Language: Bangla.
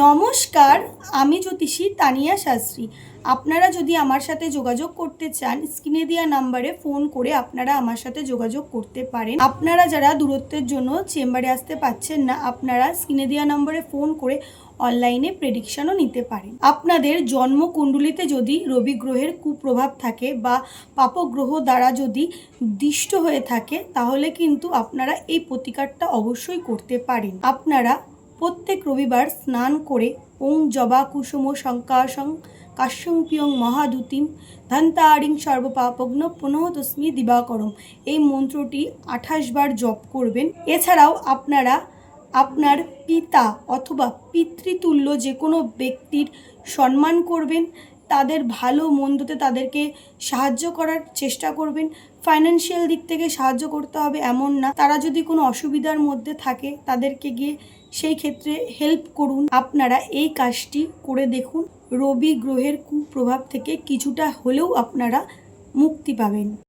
নমস্কার, আমি জ্যোতিষী তানিয়া শাস্ত্রী। আপনারা যদি আমার সাথে যোগাযোগ করতে চান, স্ক্রিনে দেওয়া নাম্বারে ফোন করে আপনারা আমার সাথে যোগাযোগ করতে পারেন। আপনারা যারা দূরত্বের জন্য চেম্বারে আসতে পারছেন না, আপনারা স্ক্রিনে দেওয়া নম্বরে ফোন করে অনলাইনে প্রেডিকশনও নিতে পারেন। আপনাদের জন্মকুণ্ডলিতে যদি রবি গ্রহের কুপ্রভাব থাকে বা পাপগ্রহ দ্বারা যদি দিষ্ট হয়ে থাকে, তাহলে কিন্তু আপনারা এই প্রতিকারটা অবশ্যই করতে পারেন। আপনারা প্রত্যেক রবিবার স্নান করে ওং জবা কুসুম শঙ্কাশং কাশ্যং পিয়ং মহাদুতিম ধন্তারিং সর্বপাপগ্ন পুনঃ তস্মি দিবাকরম এই মন্ত্রটি 28 বার জপ করবেন। এছাড়াও আপনারা আপনার পিতা অথবা পিতৃতুল্য যে কোনো ব্যক্তির সম্মান করবেন, তাদের ভালো মন্দতে তাদেরকে সাহায্য করার চেষ্টা করবেন। ফাইন্যান্সিয়াল দিক থেকে সাহায্য করতে হবে এমন না, তারা যদি কোনো অসুবিধার মধ্যে থাকে তাদেরকে গিয়ে সেই ক্ষেত্রে হেল্প করুন। আপনারা এই কাজটি করে দেখুন, রবি গ্রহের কুপ্রভাব থেকে কিছুটা হলেও আপনারা মুক্তি পাবেন।